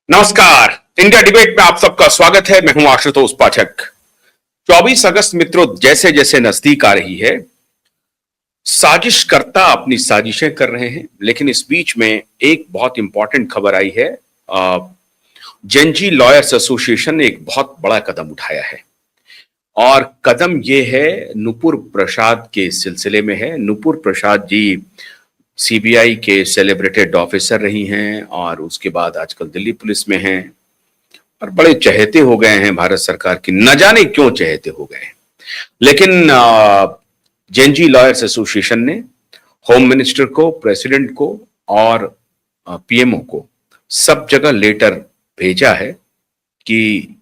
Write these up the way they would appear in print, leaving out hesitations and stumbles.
नमस्कार। India debate में आप सबका स्वागत है। मैं हूं आशुतोष पाठक। 24 अगस्त मित्रों जैसे जैसे नजदीक आ रही है, साजिशकर्ता अपनी साजिशें कर रहे हैं, लेकिन इस बीच में एक बहुत इंपॉर्टेंट खबर आई है। जेनजी लॉयर्स एसोसिएशन ने एक बहुत बड़ा कदम उठाया है और कदम यह है नुपुर प्रसाद के सिलसिले में है। नुपुर प्रसाद जी सीबीआई के सेलिब्रेटेड ऑफिसर रही हैं और उसके बाद आजकल दिल्ली पुलिस में हैं और बड़े चहेते हो गए हैं भारत सरकार की। न जाने क्यों चहेते हो गए हैं, लेकिन जेनजी लॉयर्स एसोसिएशन ने होम मिनिस्टर को, प्रेसिडेंट को और पीएमओ को सब जगह लेटर भेजा है कि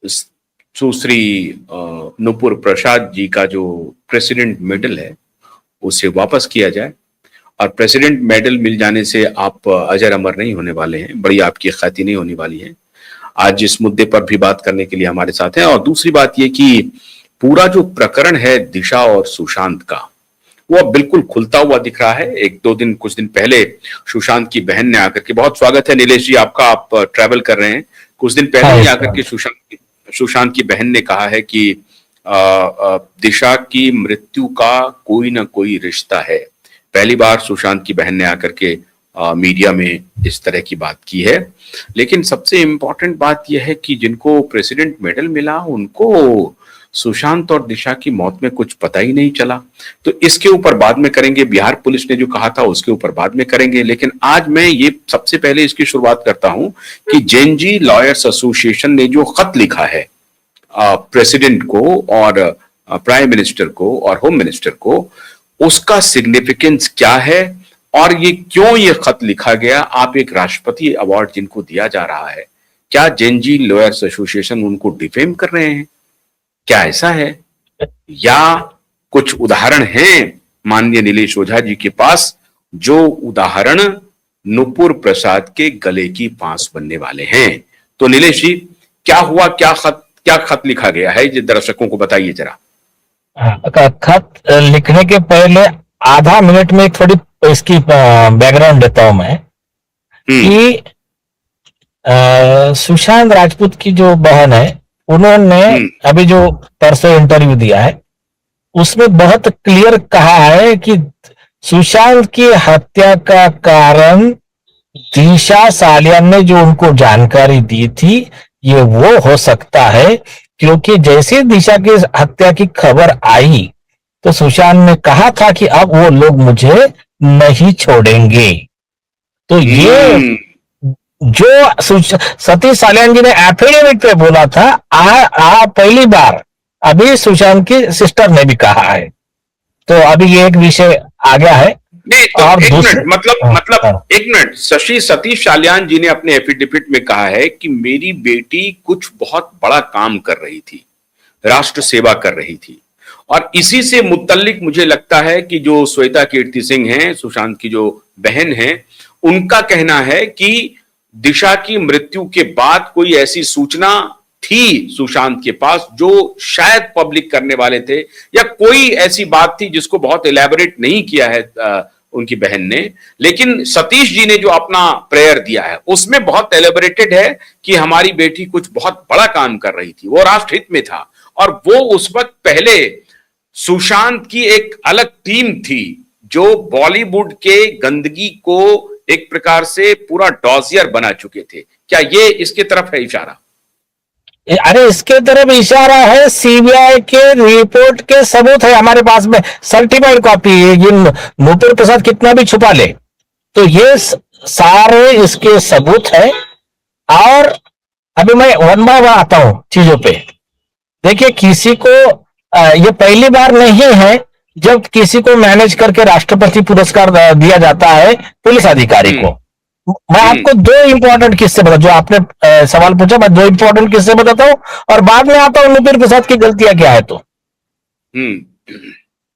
सुश्री नुपुर प्रसाद जी का जो प्रेसिडेंट मेडल है उसे वापस किया जाए। और प्रेसिडेंट मेडल मिल जाने से आप अजर अमर नहीं होने वाले हैं, बड़ी आपकी ख्याति नहीं होने वाली है। आज इस मुद्दे पर भी बात करने के लिए हमारे साथ हैं। और दूसरी बात यह कि पूरा जो प्रकरण है दिशा और सुशांत का, वो अब बिल्कुल खुलता हुआ दिख रहा है। कुछ दिन पहले सुशांत की बहन ने आकर के, बहुत स्वागत है नीलेश जी आपका, आप ट्रैवल कर रहे हैं। कुछ दिन पहले ही आकर के सुशांत की बहन ने कहा है कि दिशा की मृत्यु का कोई ना कोई रिश्ता है। पहली बार सुशांत की बहन ने आकर के मीडिया में इस तरह की बात की है। लेकिन सबसे इंपॉर्टेंट बात यह है कि जिनको प्रेसिडेंट मेडल मिला उनको सुशांत और दिशा की मौत में कुछ पता ही नहीं चला। तो इसके ऊपर बाद में करेंगे, बिहार पुलिस ने जो कहा था उसके ऊपर बाद में करेंगे। लेकिन आज मैं ये सबसे पहले इसकी शुरुआत करता हूं कि जेनजी लॉयर्स एसोसिएशन ने जो खत लिखा है प्रेसिडेंट को और प्राइम मिनिस्टर को और होम मिनिस्टर को, उसका सिग्निफिकेंस क्या है और ये क्यों ये खत लिखा गया। आप एक राष्ट्रपति अवार्ड जिनको दिया जा रहा है, क्या जेनजी लॉयर्स एसोसिएशन उनको डिफेम कर रहे हैं? क्या ऐसा है या कुछ उदाहरण हैं माननीय नीलेश ओझा जी के पास, जो उदाहरण नुपुर प्रसाद के गले की फांस बनने वाले हैं? तो नीलेश जी, क्या हुआ, क्या खत लिखा गया है, ये दर्शकों को बताइए जरा। खत लिखने के पहले आधा मिनट में थोड़ी इसकी बैकग्राउंड देता हूं मैं कि सुशांत राजपूत की जो बहन है, उन्होंने अभी जो परसों इंटरव्यू दिया है उसमें बहुत क्लियर कहा है कि सुशांत की हत्या का कारण दिशा सालियान ने जो उनको जानकारी दी थी ये वो हो सकता है, क्योंकि जैसे दिशा की हत्या की खबर आई तो सुशांत ने कहा था कि अब वो लोग मुझे नहीं छोड़ेंगे। तो ये जो सतीश सालियान जी ने एफिडेविट पे बोला था, पहली बार अभी सुशांत की सिस्टर ने भी कहा है। तो अभी ये एक विषय आ गया है। नहीं तो और एक मिनट एक मिनट, सतीश सालियान जी ने अपने एफिडेविट में कहा है कि मेरी बेटी कुछ बहुत बड़ा काम कर रही थी, राष्ट्र सेवा कर रही थी। और इसी से मुत्तल्लिक मुझे लगता है कि जो श्वेता कीर्ति सिंह हैं, सुशांत की जो बहन हैं, उनका कहना है कि दिशा की मृत्यु के बाद कोई ऐसी सूचना थी सुशांत के पास जो शायद पब्लिक करने वाले थे, या कोई ऐसी बात थी जिसको बहुत इलैबोरेट नहीं किया है उनकी बहन ने। लेकिन सतीश जी ने जो अपना प्रेयर दिया है उसमें बहुत एलेबोरेटेड है कि हमारी बेटी कुछ बहुत बड़ा काम कर रही थी, वो राष्ट्रहित में था। और वो उस वक्त पहले सुशांत की एक अलग टीम थी जो बॉलीवुड के गंदगी को एक प्रकार से पूरा डॉजियर बना चुके थे। क्या ये इसके तरफ है इशारा? अरे इसके तरफ इशारा है। सीबीआई के रिपोर्ट के सबूत है हमारे पास में, सर्टिफाइड कॉपी है। ये नुपुर प्रसाद कितना भी छुपा ले तो ये सारे इसके सबूत है। और अभी मैं वन बाय वन आता हूं चीजों पे। देखिए, किसी को ये पहली बार नहीं है जब किसी को मैनेज करके राष्ट्रपति पुरस्कार दिया जाता है पुलिस अधिकारी को। मैं आपको दो इंपॉर्टेंट किस्से बता, जो आपने सवाल पूछा, मैं दो इंपॉर्टेंट किस्से बताता हूं और बाद में आता हूं नुपुर प्रसाद की गलतियां क्या है। तो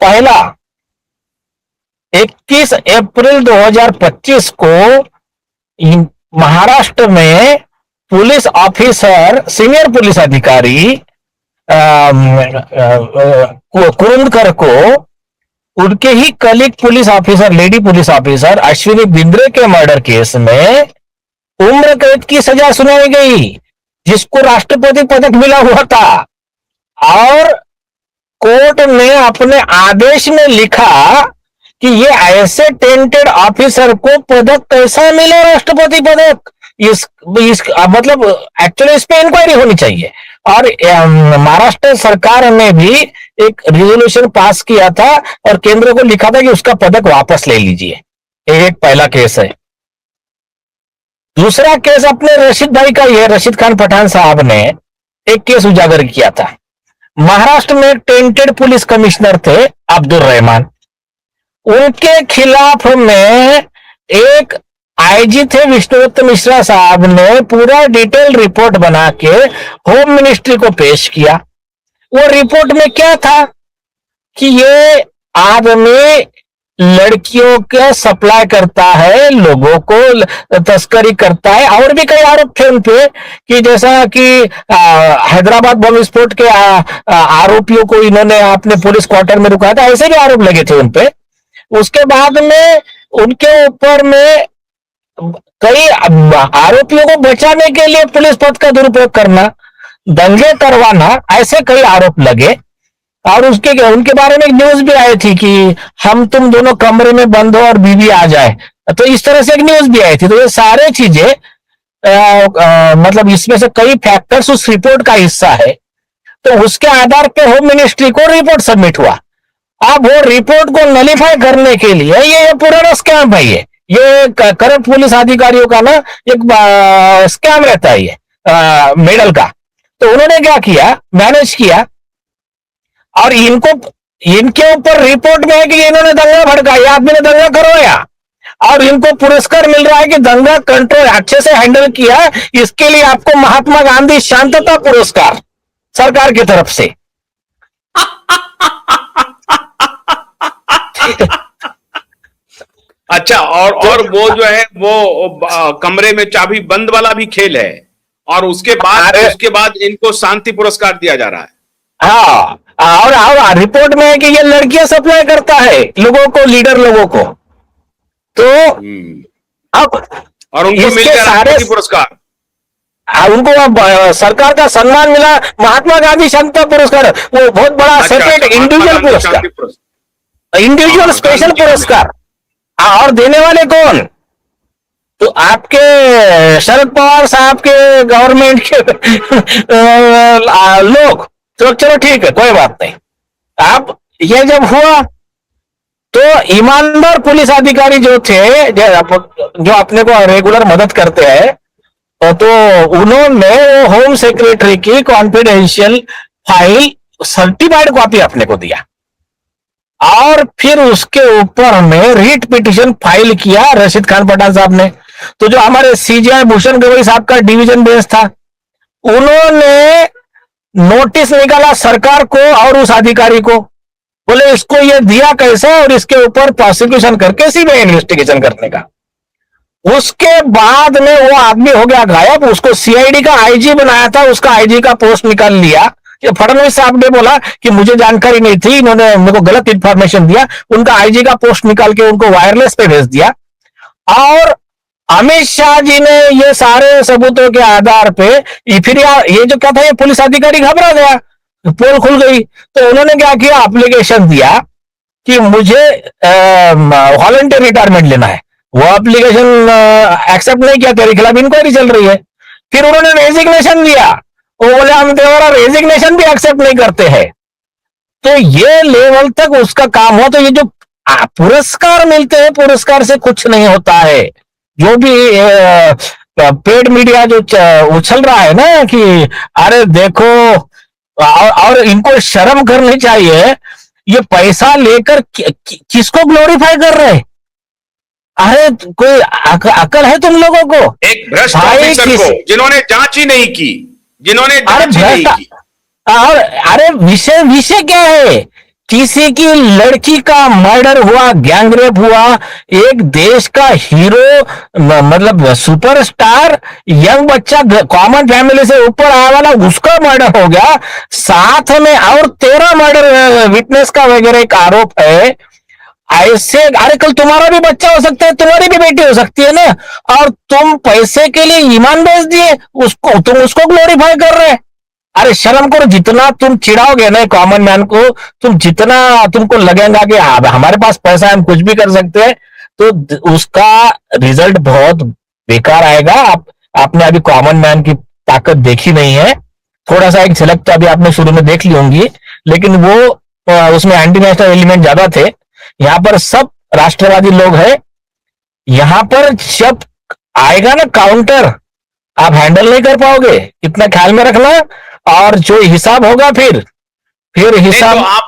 पहला, 21 अप्रैल 2025 को महाराष्ट्र में पुलिस ऑफिसर, सीनियर पुलिस अधिकारी कुरुंदकर को उनके ही colleague police officer, lady police officer Ashwini Bindre के मर्डर केस में उम्र कैद की सजा सुनाई गई, जिसको राष्ट्रपति पदक मिला हुआ था। और कोर्ट ने अपने आदेश में लिखा कि ये ऐसे टेंटेड ऑफिसर को पदक कैसा मिला, राष्ट्रपति पदक। इस मतलब एक्चुअली इस पे इंक्वायरी होनी चाहिए। और महाराष्ट्र सरकार ने भी एक रिजोल्यूशन पास किया था और केंद्र को लिखा था कि उसका पदक वापस ले लीजिए। एक पहला केस है। दूसरा केस अपने रशीद भाई का ही है। रशीद खान पठान साहब ने एक केस उजागर किया था। महाराष्ट्र में एक टेंटेड पुलिस कमिश्नर थे अब्दुल रहमान, उनके खिलाफ में एक आईजी थे विष्णुदत्त मिश्रा साहब ने पूरा डिटेल रिपोर्ट बना के होम मिनिस्ट्री को पेश किया। वो रिपोर्ट में क्या था कि ये आदमी लड़कियों के सप्लाई करता है, लोगों को तस्करी करता है। और भी कई आरोप थे उनपे कि जैसा कि हैदराबाद बम विस्फोट के आरोपियों को इन्होंने अपने पुलिस क्वार्टर में रुकाया था, ऐसे भी आरोप लगे थे उनपे। उसके बाद में उनके ऊपर में कई आरोपियों को बचाने के लिए पुलिस पद का दुरुपयोग करना, दंगे करवाना, ऐसे कई आरोप लगे। और उनके बारे में एक न्यूज भी आई थी कि हम तुम दोनों कमरे में बंद हो और बीवी आ जाए, तो इस तरह से एक न्यूज भी आई थी। तो ये सारे चीजें मतलब इसमें से कई फैक्टर्स उस रिपोर्ट का हिस्सा है। तो उसके आधार पे होम मिनिस्ट्री को रिपोर्ट सबमिट हुआ। अब वो रिपोर्ट को नलीफाई करने के लिए ये पुराना स्कैम है। ये करप्ट पुलिस अधिकारियों का ना एक स्कैम रहता है, ये मेडल का। तो उन्होंने क्या किया, मैनेज किया, और इनके ऊपर रिपोर्ट में है कि इन्होंने दंगा भड़काया, आदमी ने दंगा करवाया, और इनको पुरस्कार मिल रहा है कि दंगा कंट्रोल अच्छे से हैंडल किया। इसके लिए आपको महात्मा गांधी शांतता पुरस्कार सरकार की तरफ से। अच्छा, और वो जो है वो कमरे में चाबी बंद वाला भी खेल है, और उसके बाद इनको शांति पुरस्कार दिया जा रहा है। हाँ, और रिपोर्ट में है कि ये लड़कियां सप्लाई करता है लोगों को, लीडर लोगों को। तो अब और उनको मिल गया राष्ट्रपति पुरस्कार, उनको सरकार का सम्मान मिला, महात्मा गांधी शांति पुरस्कार। वो बहुत बड़ा सेपरेट इंडिविजुअल पुरस्कार, इंडिविजुअल स्पेशल पुरस्कार। और देने वाले कौन? तो आपके शरद पवार साहब के गवर्नमेंट के लोग। तो चलो ठीक है, कोई बात नहीं। अब ये जब हुआ तो ईमानदार पुलिस अधिकारी जो थे, जो अपने को रेगुलर मदद करते हैं, तो उन्होंने होम सेक्रेटरी की कॉन्फिडेंशियल फाइल सर्टिफाइड कॉपी अपने को दिया, और फिर उसके ऊपर में रीट पिटीशन फाइल किया रशीद खान पठान साहब ने। तो जो हमारे सीजीआई भूषण गवई साहब का डिवीजन बेंच था, उन्होंने नोटिस निकाला सरकार को और उस अधिकारी को, बोले इसको ये दिया कैसे, और इसके ऊपर प्रोसिक्यूशन करके सीबीआई इन्वेस्टिगेशन करने का। उसके बाद में वो आदमी हो गया गायब। उसको सीआईडी का आईजी बनाया था, उसका आईजी का पोस्ट निकाल लिया। फडणवीस साहब ने बोला कि मुझे जानकारी नहीं थी, इन्होंने मेरे को गलत इंफॉर्मेशन दिया। उनका आईजी का पोस्ट निकाल के उनको वायरलेस पे भेज दिया। और अमित शाह जी ने ये सारे सबूतों के आधार पे फिर ये जो क्या था, ये पुलिस अधिकारी घबरा गया, पोल खुल गई। तो उन्होंने क्या किया, एप्लीकेशन दिया कि मुझे वॉलंटियर रिटायरमेंट लेना है। वो एप्लीकेशन एक्सेप्ट नहीं किया, तेरे खिलाफ इंक्वायरी चल रही है। फिर उन्होंने रेजिग्नेशन दिया, वो बोले हम तेरा रेजिग्नेशन भी एक्सेप्ट नहीं करते हैं। तो ये लेवल तक उसका काम हो। तो ये जो पुरस्कार मिलते हैं, पुरस्कार से कुछ नहीं होता है। जो भी पेड मीडिया जो उछल रहा है ना कि अरे देखो, और इनको शर्म करनी चाहिए, ये पैसा लेकर किसको ग्लोरीफाई कर रहे हैं? अरे कोई अकल है तुम लोगों को? एक भ्रष्ट ऑफिसर को, जिन्होंने जांच ही नहीं की, जिन्होंने जांच ही नहीं की। और अरे विषय क्या है? किसी की लड़की का मर्डर हुआ, गैंगरेप हुआ, एक देश का हीरो, मतलब सुपरस्टार, यंग बच्चा, कॉमन फैमिली से ऊपर आया वाला, उसका मर्डर हो गया। साथ में और 13 मर्डर विटनेस का वगैरह एक आरोप है। ऐसे, अरे कल तुम्हारा भी बच्चा हो सकता है, तुम्हारी भी बेटी हो सकती है ना, और तुम पैसे के लिए ईमान बेच दिए उसको, तुम उसको ग्लोरीफाई कर रहे हैं। अरे शर्म करो, जितना तुम चिढ़ाओगे ना कॉमन मैन को, तुम जितना तुमको लगेगा कि हमारे पास पैसा है, हम कुछ भी कर सकते हैं, तो उसका रिजल्ट बहुत बेकार आएगा। आपने अभी कॉमन मैन की ताकत देखी नहीं है। थोड़ा सा एक झलक तो अभी आपने शुरू में देख ली होंगी, लेकिन वो उसमें एंटी नेशनल एलिमेंट ज्यादा थे। यहाँ पर सब राष्ट्रवादी लोग हैं। यहाँ पर जब आएगा ना काउंटर, आप हैंडल नहीं कर पाओगे, इतना ख्याल में रखना। और जो हिसाब होगा फिर नहीं तो हिसाब। आप